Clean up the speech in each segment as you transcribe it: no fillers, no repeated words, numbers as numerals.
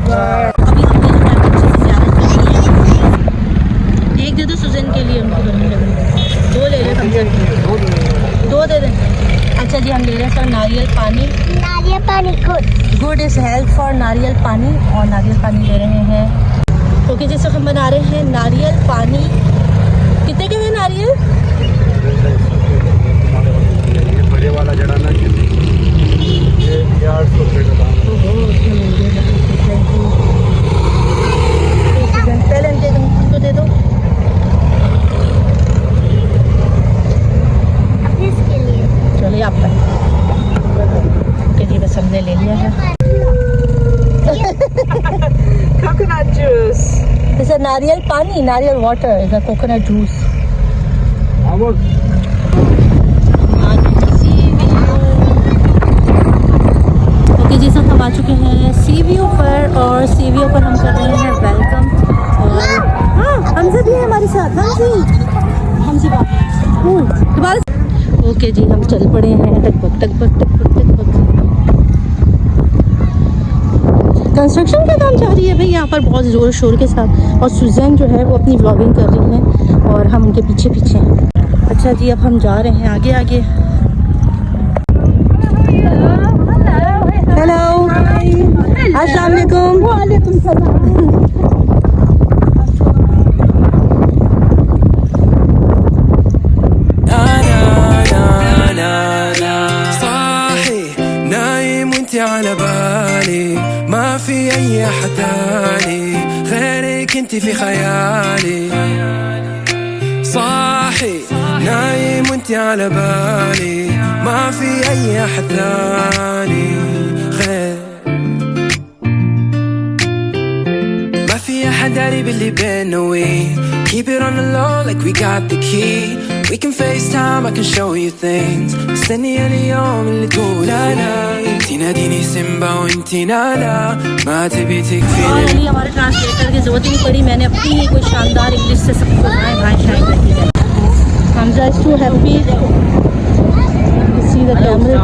अभी हमने जो है अच्छे से ज़्यादा की है। एक दे दो सुजन के लिए, उनको दोनों जगह दो ले लो, कम से कम दो दे दें। अच्छा जी, हम ले रहे हैं सर नारियल पानी। नारियल पानी गुड इज़ हेल्थ फॉर नारियल पानी, और नारियल पानी ले रहे हैं। ओके जी, सर हम बना रहे हैं नारियल पानी। कितने के हैं नारियल? बड़े वाला जड़ा ना ये 800 रुपये का दाम है। पहले उनको दे दो। इसके लिए चलिए आपका ओके जी, बस हमने ले लिया है। Coconut juice. इस नारियल पानी, nariyal water is a coconut juice. Okay जी, सब हम आ चुके हैं सी व्यू पर, और सी व्यू पर हम कर रहे हैं वेलकम। और हाँ, हमसे भी है हमारे साथ, हमसे दोबारा। ओके जी, हम चल पड़े हैं टकबक टकबक टकबक टकबक। कंस्ट्रक्शन का काम जारी है भाई यहाँ पर बहुत ज़ोर शोर के साथ, और सुजैन जो है वो अपनी व्लॉगिंग कर रही हैं और हम उनके पीछे पीछे हैं। अच्छा जी, अब हम जा रहे हैं आगे आगे। हेलो, अस्सलाम वालेकुम। वालेकुम सलाम। على بالي ما في أي أحد تاني غيرك انت في خيالي صاحي نايم وانت على بالي ما في أي أحد تاني غير ما في أحد داري باللي بينا we keep it on the low like we got the key we can FaceTime I can show you things مستني اليوم اللي تقول أنا انتي ناديني سيمبا وانتي نانا ما تبي تكفيني। हमारे ट्रांसलेटर की जरूरत ही नहीं पड़ी, मैंने अपनी ही कोई शानदार इंग्लिश से सबको भाषाएं रखी है। Hamza is too happy to see the camera.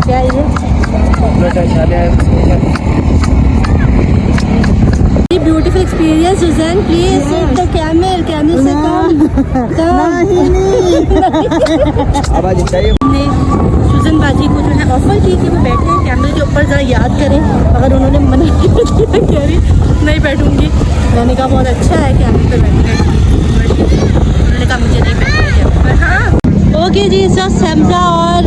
क्या है ये beautiful experience Suzanne, please sit the camel से हमने सुजन बाजी को जो है ऑफर की कि वो बैठे हैं कैमरे के ऊपर, ज़रा याद करें। अगर उन्होंने मना किया कह रही नहीं बैठूंगी, मैंने कहा बहुत अच्छा है कैमरे पे बैठना, उन्होंने कहा मुझे नहीं बैठना पर। हाँ ओके जी, सर हमजा और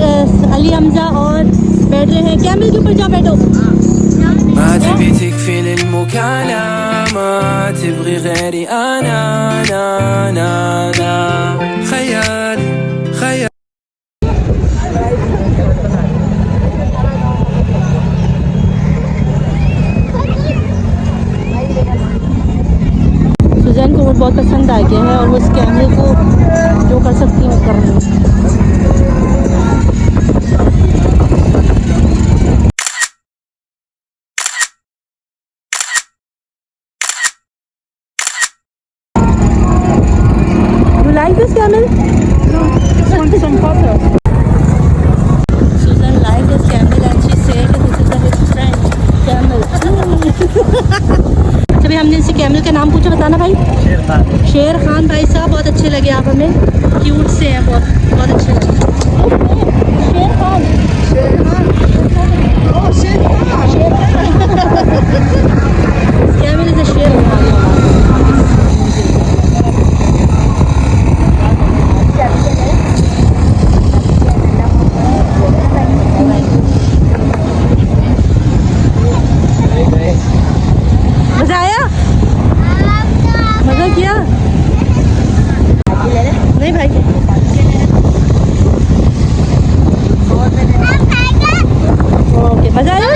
अली हमजा और बैठ रहे हैं कैमरे के ऊपर, जाओ बैठो। ما تبي تكفي المكالمة ما تبغي غيري أنا خيالي خيالي सुजैन को बहुत पसंद आ गया है और वो इस कैमरे को जो कर सकती है वो कर रही है। Like this camel? No, just want some photos. Susan liked this camel and she said this is a his friend camel. अच्छा भाई, हमने इसी कैमल का नाम पूछा, बताना भाई। शेर खान। शेर खान भाई साहब, बहुत अच्छे लगे आप हमें, क्यूट से हैं, बहुत बहुत अच्छे लगे। शेर खान, शेर खान, ओह शेर खान, शेर खान। कैमल इज अ शेर खान। मजा आया? मजा किया? नहीं भाई, ओके मजा आया?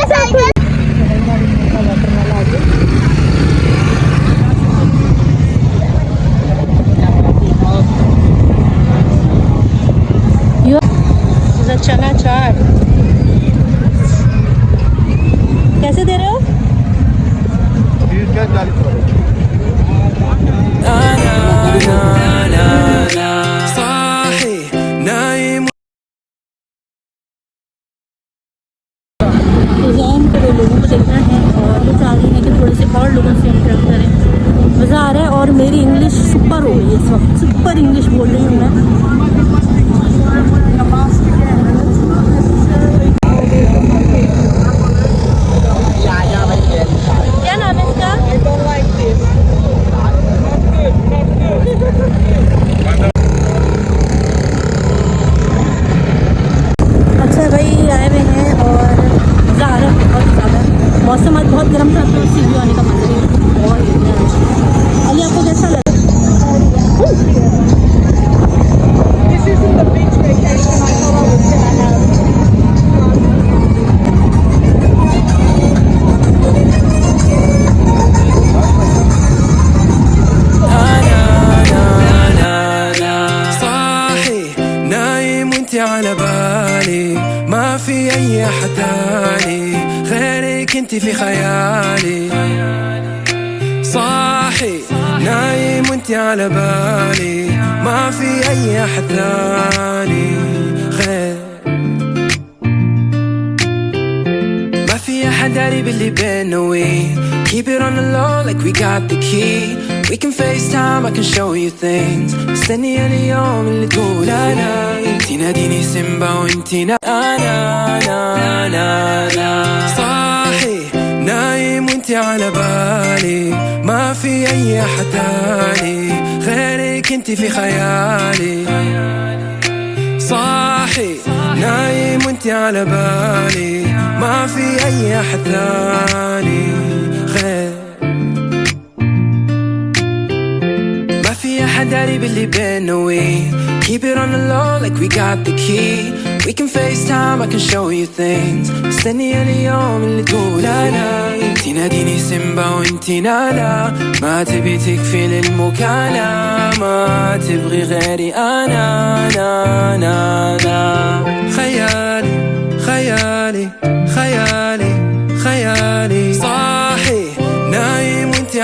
चना चाट कैसे दे रहे हो? na na na na English super हो गई है इस वक्त, सुपर इंग्लिश बोल रही हूँ मैं। क्या नाम है इसका? I don't like this. अच्छा भाई आए हुए हैं और मज़ा आ रहा है बहुत ज़्यादा। मौसम आज बहुत गर्म था तो सी व्यू आने का मज़ा ही बहुत। अली आपको कैसा लगा? This isn't the beach vacation I thought I was gonna have. على بالي ما في أي أحد تاني غيرك انت في خيالي صاحي نايم وانت على بالي ما في أي أحد تاني غير ما في أحد داري باللي بينا we keep it on the low like we got the key we can FaceTime I can show you things مستني اليوم اللي تقول أنا تناديني سيمبا وانتي أنا صاحي نايم وانتي على بالي ما في أي أحد تاني غيرك انتي في خيالي صاحي نايم وانتي على بالي ما في أي أحد تاني غير ما في أحد داري باللي بينا we keep it on the low like we got the key we can FaceTime I can show you things مستني اليوم اللي تقول أنا تناديني سيمبا وانتي نانا ما تبي تكفي للمكالمة ما تبغي غيري أنا خيالي خيالي خيالي خيالي صاحي نايم وانتي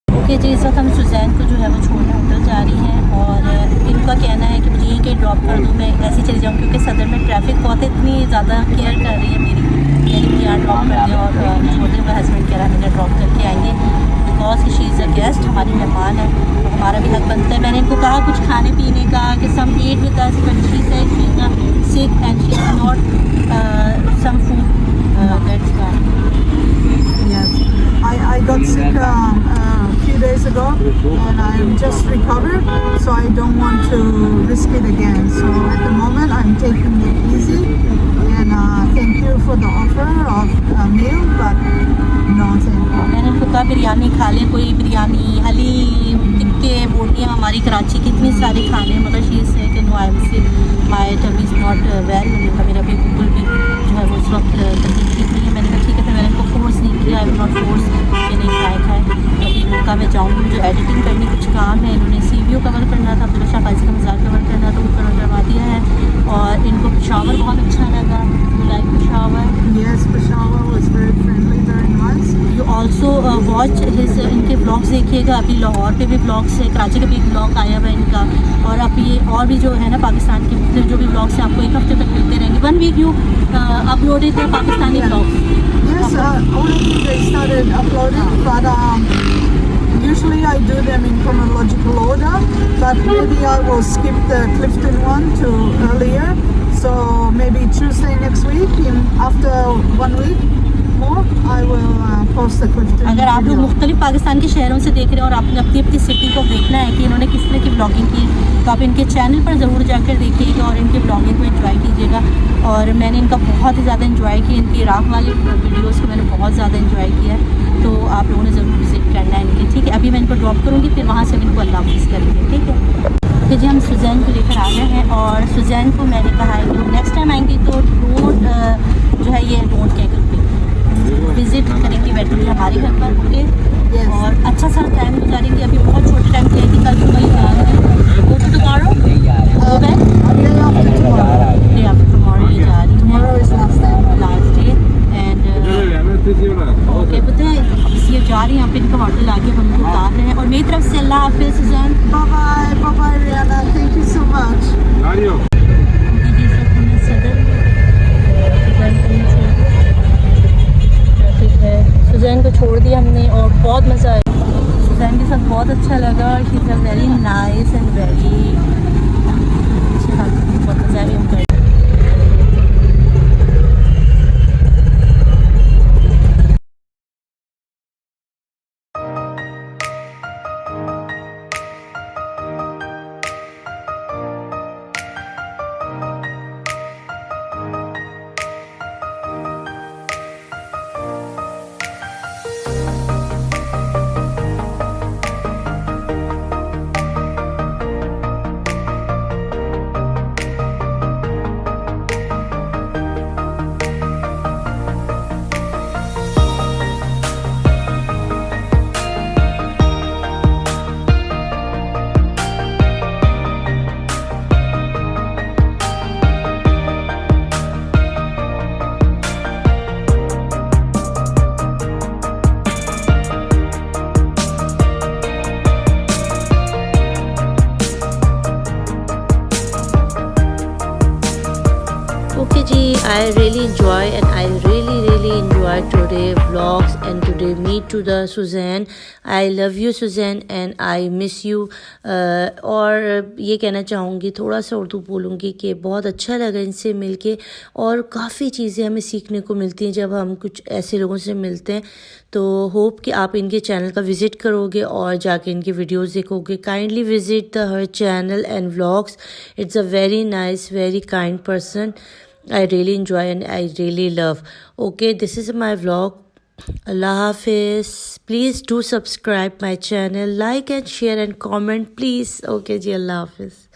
okay जी, इस वक्त हम Suzanne को जो है वो छोड़ने hotel जा रही हैं और इनका कहना है कि मुझे यहीं कहीं ड्रॉप कर दूँ, मैं ऐसे चली जाऊँ क्योंकि सदर में ट्रैफिक बहुत इतनी ज़्यादा केयर कर रही है मेरी कि यहाँ ड्रॉप कर दें और छोटे हुए हस्बैंड कह रहा है मुझे ड्रॉप करके आएंगे because she is a guest, हमारी मेहमान है तो हमारा भी हक बनता है। मैंने इनको कहा कुछ खाने पीने का कि some eat with us but she said she is sick and she is not some food that's why. Yes, I got sick a few days ago and I'm just recovered, so I don't want to risk it again. So at the moment I'm taking it easy and thank you for the offer of a meal, but no thank you. मैंने उनको कहा बिरयानी खा ले, कोई बिरयानी हलीम टिक्के बोटियाँ हमारी कराची की इतनी सारे खाने मगर शी से कि no I am sick my tummy is not well, मेरा भी बिल्कुल भी जो है वो उस वक्त तबीयत ठीक नहीं है। मैंने कहा ठीक है, तो मैंने उनको फोर्स नहीं किया, आई विल नॉट फोर्स कि नहीं खाए अभी उनका मैं जाऊँगी, मुझे एडिटिंग करनी कुछ काम है, इन्होंने CVO कवर करना था, अब्दुल्ला शाह फाजी का मज़ाक कवर करना था, वो कवर करवा दिया है और इनको पेशावर बहुत अच्छा लगा, like Peshawar. Yes, Peshawar was very friendly, very nice. You also watch his इनके ब्लॉग्स देखिएगा, अभी लाहौर पे भी ब्लॉग्स है, कराची का भी ब्लॉग आया हुआ है इनका और अब ये और भी जो है ना पाकिस्तान के जो भी ब्लॉग्स हैं आपको एक हफ्ते तक मिलते रहेंगे। 1 वीक यू अपलोडेड थे Pakistani blogs. Yes, already they started uploading, but usually I do them in chronological order, but maybe I will skip the Clifton one to earlier. So maybe Tuesday next week, after 1 week more, I will post the Clifton अगर आप लोग video. मुख्तलिफ पाकिस्तान के शहरों से देख रहे हैं और आपने अपनी अपनी सिटी को देखना है कि इन्होंने किस तरह की ब्लॉगिंग की तो आप इनके चैनल पर ज़रूर जाकर देखिएगा और इनके ब्लॉगिंग को एंजॉय कीजिएगा। और मैंने इनका बहुत ही ज़्यादा एंजॉय किया, इनकी इराक़ वाली वीडियोज़ को मैंने बहुत ज़्यादा एंजॉय किया है, तो आप लोगों ने ज़रूर विज़िट करना है इनके, ठीक है। अभी मैं इनको ड्रॉप करूँगी, फिर वहाँ से हम इनको अल्लाह हाफ़िज़ करेंगे, ठीक है। तो जी हम सुजैन को लेकर आ गए हैं और सुजैन को मैंने कहा है कि नेक्स्ट टाइम आएंगे तो डोंट जो है ये डोंट कहकर विज़िट करेंगे बैठेंगे हमारे घर पर, ओके। और अच्छा सा टाइम गुजारेंगे, अभी बहुत छोटे टाइम के लिए कि कल सुबह ही जा रहे हैं, go to tomorrow go back Day after tomorrow. Day after tomorrow ये जा रही Tomorrow is last day. है लास्ट डे एंड ओके पता है अब ये जा रही हैं, यहाँ पे इनका होटल आके हम उनको उतार रहे हैं और मेरी तरफ से अल्लाह हाफिज़ Suzanne. Bye bye Rihanna. Thank you so much. Suzanne को छोड़ दिया हमने और बहुत मज़ा आया। सुजैन के साथ बहुत अच्छा लगा और she is a very nice and very अच्छा, बहुत मज़ा आया उनका। Okay ji, I really enjoy and I really enjoy today vlogs and today meet to the Suzanne. I love you Suzanne and I miss you. और ये कहना चाहूँगी, थोड़ा सा उर्दू बोलूँगी कि बहुत अच्छा लगा इनसे मिलके और काफ़ी चीज़ें हमें सीखने को मिलती हैं जब हम कुछ ऐसे लोगों से मिलते हैं। तो होप कि आप इनके चैनल का विज़िट करोगे और जाके इनकी वीडियोस देखोगे। Kindly visit the her channel and vlogs. It's a very nice, very kind person. I really enjoy and I really love. Okay, this is my vlog. Allah Hafiz. Please do subscribe my channel, like and share and comment please. Okay ji, Allah Hafiz.